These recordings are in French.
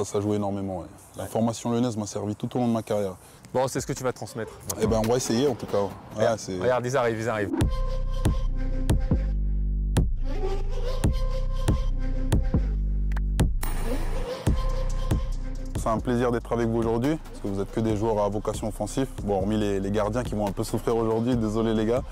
Ça joue énormément. Ouais. La formation lyonnaise m'a servi tout au long de ma carrière. Bon, c'est ce que tu vas transmettre. Eh ben, on va essayer en tout cas. Ouais, regarde, ils arrivent, ils arrivent. C'est un plaisir d'être avec vous aujourd'hui, parce que vous êtes que des joueurs à vocation offensive. Bon, hormis les gardiens qui vont un peu souffrir aujourd'hui, désolé les gars.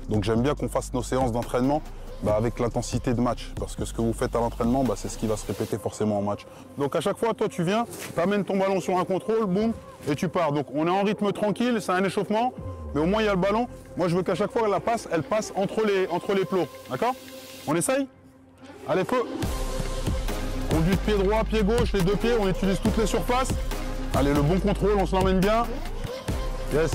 Donc j'aime bien qu'on fasse nos séances d'entraînement avec l'intensité de match, parce que ce que vous faites à l'entraînement, c'est ce qui va se répéter forcément en match. Donc à chaque fois, toi tu viens, tu amènes ton ballon sur un contrôle, boum, et tu pars. Donc on est en rythme tranquille, c'est un échauffement, mais au moins il y a le ballon. Moi je veux qu'à chaque fois elle passe entre les plots, d'accord? On essaye? Allez, feu! Conduit de pied droit, pied gauche, les deux pieds, on utilise toutes les surfaces. Allez, le bon contrôle, on se l'emmène bien. Yes.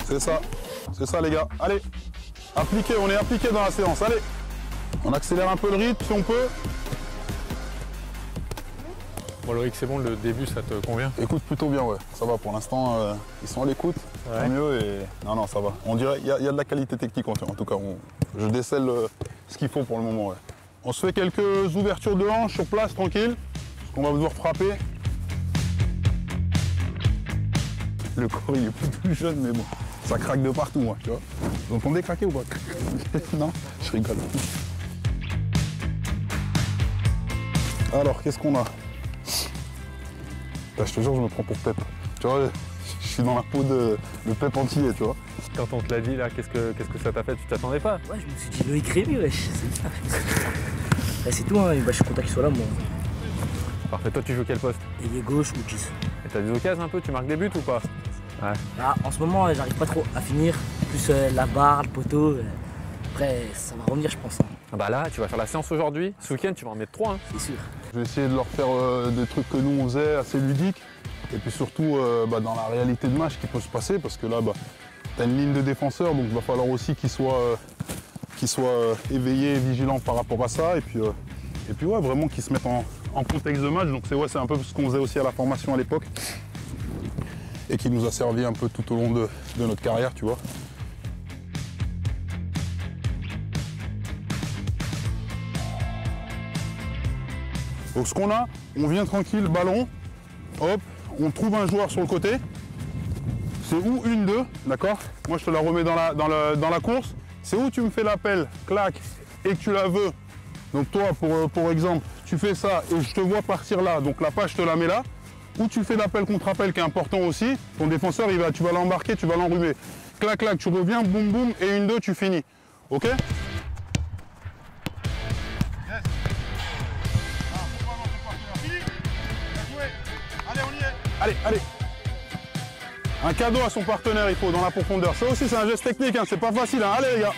C'est ça les gars. Allez, appliquez, on est appliqué dans la séance, allez. On accélère un peu le rythme si on peut. Bon Loïc, c'est bon, le début ça te convient? Écoute plutôt bien, ouais. Ça va pour l'instant, ils sont à l'écoute, tant mieux et... Non, ça va. On dirait qu'il y a de la qualité technique en tout cas. Je décèle ce qu'il faut pour le moment, ouais. On se fait quelques ouvertures de hanches sur place, tranquille. Parce qu'on va devoir frapper. Le corps il est plus jeune, mais bon, ça craque de partout, moi, tu vois. Vous entendez craquer ou pas? Non, je rigole. Alors, qu'est-ce qu'on a? Là, je te jure, je me prends pour Pep. Tu vois, je suis dans la peau de Pep entier, tu vois. Quand on te l'a dit, là, qu'est-ce que ça t'a fait? Tu t'attendais pas? Ouais, je me suis dit Loïc Rémy, wesh, c'est bien. C'est tout, hein. Je suis content qu'il soit là, moi. Parfait, toi tu joues quel poste? Ailier gauche ou 10. Et t'as des occasions un peu? Tu marques des buts ou pas? Ouais. Bah, en ce moment, j'arrive pas trop à finir. Plus la barre, le poteau. Après, ça va revenir, je pense. Hein. Bah là, tu vas faire la séance aujourd'hui. Ce week-end, tu vas en mettre 3. Hein. C'est sûr. Je vais essayer de leur faire des trucs que nous on faisait, assez ludiques. Et puis surtout dans la réalité de match qui peut se passer, parce que là, tu as une ligne de défenseurs, donc il va falloir aussi qu'ils soient éveillés et vigilants par rapport à ça. Et puis ouais, vraiment qu'ils se mettent en contexte de match. Donc c'est un peu ce qu'on faisait aussi à la formation à l'époque. Et qui nous a servi un peu tout au long de notre carrière, tu vois. Donc ce qu'on a, on vient tranquille, ballon, hop, on trouve un joueur sur le côté. C'est où 1-2, d'accord? Moi je te la remets dans la course. C'est où tu me fais l'appel, clac, et que tu la veux. Donc toi, pour exemple, tu fais ça et je te vois partir là, donc la passe je te la mets là. Ou tu fais l'appel contre appel qui est important aussi. Ton défenseur, tu vas l'embarquer, tu vas l'enrhumer. Clac, clac, tu reviens, boum, boum, et 1-2, tu finis. Ok? Allez. Un cadeau à son partenaire, il faut, dans la profondeur. Ça aussi, c'est un geste technique, hein, c'est pas facile. Hein. Allez, les gars.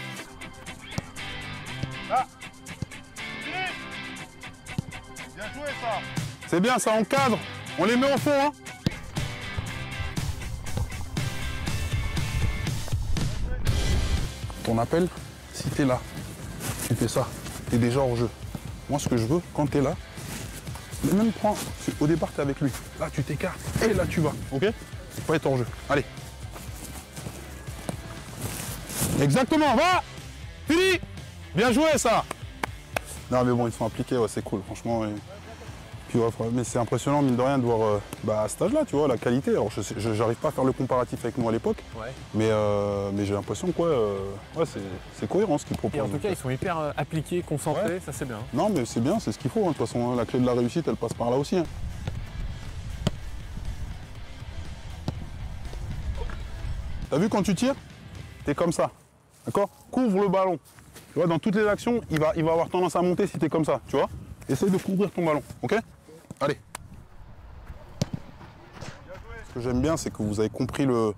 Là. Bien joué, ça. C'est bien, ça encadre. On les met au fond, hein. Ton appel, si t'es là, tu fais ça, t'es déjà hors jeu. Moi, ce que je veux, quand t'es là, même prends, au départ, t'es avec lui. Là, tu t'écartes et là, tu vas, ok? Faut pas être hors jeu. Allez. Exactement, va! Fini! Bien joué, ça! Non, mais bon, ils sont appliqués, ouais, c'est cool, franchement. Et... Puis, ouais, mais c'est impressionnant, mine de rien, de voir à cet âge-là, tu vois, la qualité. Alors, je n'arrive pas à faire le comparatif avec nous à l'époque, ouais. mais j'ai l'impression que ouais, c'est cohérent ce qu'ils proposent. Et en tout cas, ils sont hyper appliqués, concentrés, ouais. Ça c'est bien. Non, mais c'est bien, c'est ce qu'il faut. Hein. De toute façon, la clé de la réussite, elle passe par là aussi. Hein. T'as vu quand tu tires? T'es comme ça, d'accord? Couvre le ballon. Tu vois, dans toutes les actions, il va avoir tendance à monter si t'es comme ça, tu vois? Essaye de couvrir ton ballon, ok? Allez. Ce que j'aime bien, c'est que vous avez compris le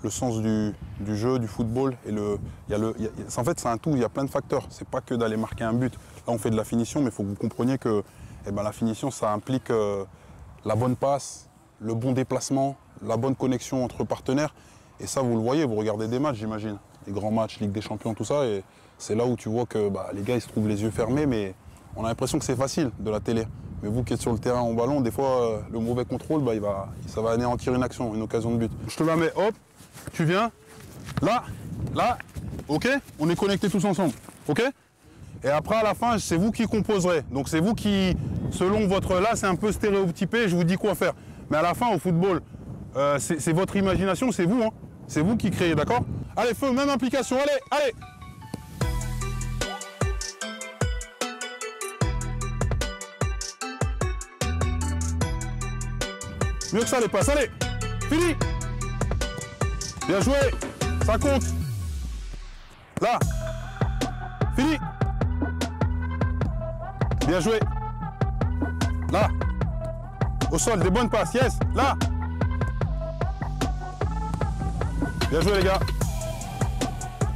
sens du jeu, du football. Et en fait, c'est un tout, il y a plein de facteurs. C'est pas que d'aller marquer un but. Là, on fait de la finition, mais il faut que vous compreniez que la finition, ça implique la bonne passe, le bon déplacement, la bonne connexion entre partenaires. Et ça, vous le voyez, vous regardez des matchs, j'imagine. Les grands matchs, Ligue des Champions, tout ça. Et c'est là où tu vois que les gars, ils se trouvent les yeux fermés, mais on a l'impression que c'est facile de la télé. Mais vous qui êtes sur le terrain en ballon, des fois, le mauvais contrôle, ça va anéantir une action, une occasion de but. Je te la mets, hop, tu viens, là, ok? On est connectés tous ensemble, ok? Et après, à la fin, c'est vous qui composerez. Donc c'est vous qui, selon votre... Là, c'est un peu stéréotypé, je vous dis quoi faire. Mais à la fin, au football, c'est votre imagination, c'est vous. Hein. C'est vous qui créez, d'accord? Allez, feu, même implication, allez, allez! Mieux que ça, les passes, allez! Fini! Bien joué! Ça compte! Là! Fini! Bien joué! Là! Au sol, des bonnes passes, yes! Là! Bien joué, les gars!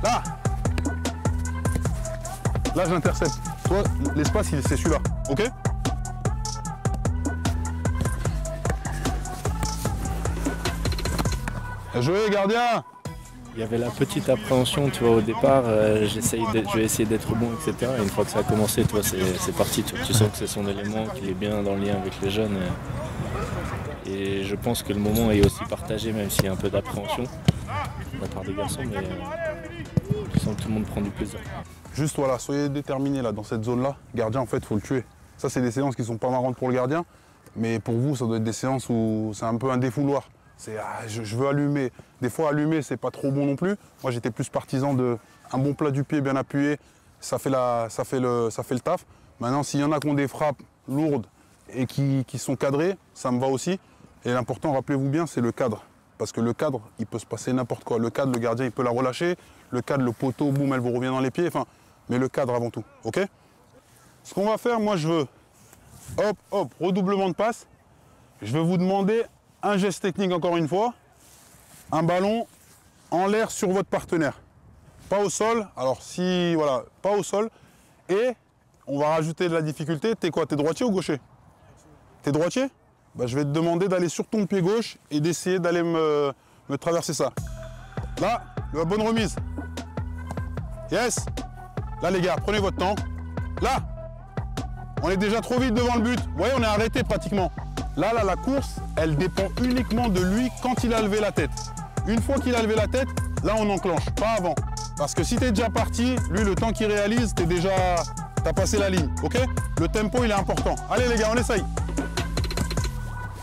Là! Là, j'intercepte. Toi, l'espace, c'est celui-là, ok? Bien joué, gardien! Il y avait la petite appréhension, tu vois, au départ, je vais essayer d'être bon, etc. Et une fois que ça a commencé, toi, c'est parti. Tu sens que c'est son élément, qu'il est bien dans le lien avec les jeunes. Et je pense que le moment est aussi partagé, même s'il y a un peu d'appréhension de la part des garçons, mais je sens que tout le monde prend du plaisir. Juste, voilà, soyez déterminés là, dans cette zone-là. Gardien, en fait, il faut le tuer. Ça, c'est des séances qui sont pas marrantes pour le gardien, mais pour vous, ça doit être des séances où c'est un peu un défouloir. C'est je veux allumer. Des fois, allumer, c'est pas trop bon non plus. Moi, j'étais plus partisan de un bon plat du pied bien appuyé. Ça fait le taf. Maintenant, s'il y en a qui ont des frappes lourdes et qui sont cadrées, ça me va aussi. Et l'important, rappelez-vous bien, c'est le cadre. Parce que le cadre, il peut se passer n'importe quoi. Le cadre, le gardien, il peut la relâcher. Le cadre, le poteau, boum, elle vous revient dans les pieds. Enfin, mais le cadre avant tout, ok? Ce qu'on va faire, moi, je veux, hop, hop, redoublement de passe. Je vais vous demander un geste technique encore une fois, un ballon en l'air sur votre partenaire, pas au sol. Alors si, voilà, pas au sol. Et on va rajouter de la difficulté. T'es quoi? T'es droitier ou gaucher? T'es droitier? Bah, je vais te demander d'aller sur ton pied gauche et d'essayer d'aller me traverser ça. Là, la bonne remise. Yes. Là les gars, prenez votre temps. Là, on est déjà trop vite devant le but. Vous voyez, on est arrêté pratiquement. Là, la course, elle dépend uniquement de lui quand il a levé la tête. Une fois qu'il a levé la tête, là, on enclenche, pas avant. Parce que si tu es déjà parti, lui, le temps qu'il réalise, t'as passé la ligne, ok? Le tempo, il est important. Allez, les gars, on essaye.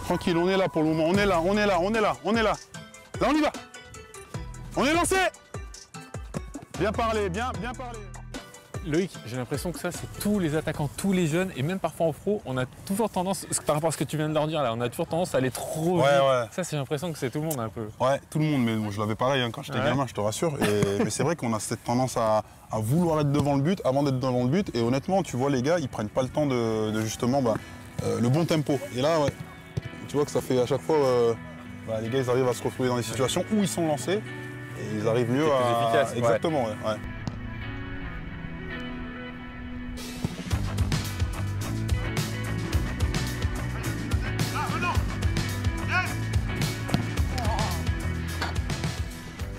Tranquille, on est là pour le moment. On est là, on est là, on est là, on est là. Là, on y va. On est lancé. Bien parlé, bien parlé. Loïc, j'ai l'impression que ça, c'est tous les attaquants, tous les jeunes, et même parfois en pro, on a toujours tendance, par rapport à ce que tu viens de leur dire là, on a toujours tendance à aller trop vite. Ouais. Ça, j'ai l'impression que c'est tout le monde un peu. Ouais, tout le monde, mais bon, je l'avais pareil hein, quand j'étais gamin, je te rassure. Mais c'est vrai qu'on a cette tendance à vouloir être devant le but avant d'être devant le but. Et honnêtement, tu vois, les gars, ils prennent pas le temps de justement le bon tempo. Et là, ouais, tu vois que ça fait à chaque fois, les gars, ils arrivent à se retrouver dans des situations où ils sont lancés et ils arrivent mieux à... plus efficace. Exactement, ouais.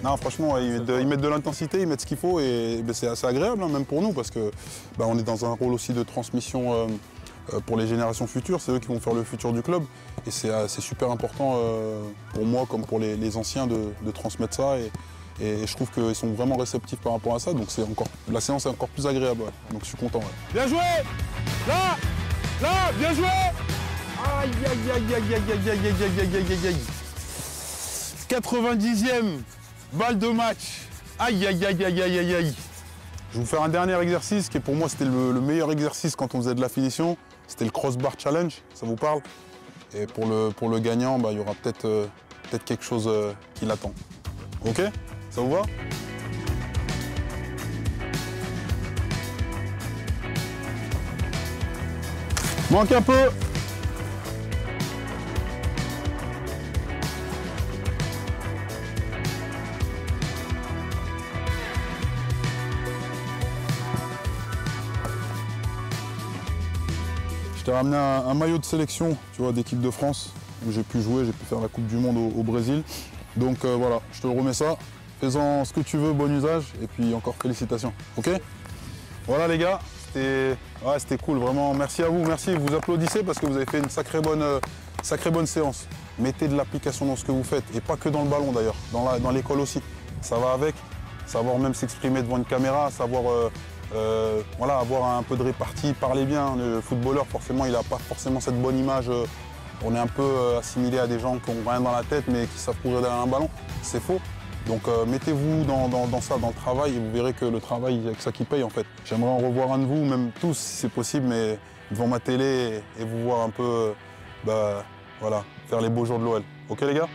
Non, franchement, ils mettent de l'intensité, ils mettent ce qu'il faut et c'est assez agréable, hein, même pour nous, parce que on est dans un rôle aussi de transmission pour les générations futures. C'est eux qui vont faire le futur du club et c'est super important pour moi comme pour les anciens de transmettre ça et je trouve qu'ils sont vraiment réceptifs par rapport à ça, donc la séance est encore plus agréable, ouais. Donc je suis content. Ouais. Bien joué! Là, bien joué! Aïe, aïe, aïe, aïe, aïe, aïe, aïe, aïe, aïe, aïe, aïe, aïe. 90e balle de match. Aïe, aïe, aïe, aïe, aïe, aïe, aïe. Je vais vous faire un dernier exercice qui pour moi c'était le meilleur exercice quand on faisait de la finition. C'était le crossbar challenge, ça vous parle? Et pour le gagnant, il y aura peut-être quelque chose qui l'attend. Ok? Ça vous va? Manque un peu. Je t'ai ramené un maillot de sélection, tu vois, d'équipe de France, où j'ai pu jouer, j'ai pu faire la Coupe du Monde au Brésil. Donc voilà, je te remets ça. Fais-en ce que tu veux, bon usage, et puis encore félicitations, ok? Voilà les gars, c'était cool, vraiment, merci à vous, merci. Vous applaudissez parce que vous avez fait une sacrée bonne séance. Mettez de l'application dans ce que vous faites, et pas que dans le ballon d'ailleurs, dans l'école aussi. Ça va avec, savoir même s'exprimer devant une caméra, savoir Voilà, avoir un peu de répartie, parler bien. Le footballeur, forcément, il n'a pas forcément cette bonne image. On est un peu assimilé à des gens qui n'ont rien dans la tête, mais qui savent courir derrière un ballon. C'est faux. Donc mettez-vous dans ça, dans le travail, et vous verrez que le travail, il y a que ça qui paye en fait. J'aimerais en revoir un de vous, même tous si c'est possible, mais devant ma télé et vous voir un peu, voilà, faire les beaux jours de l'OL. Ok les gars ?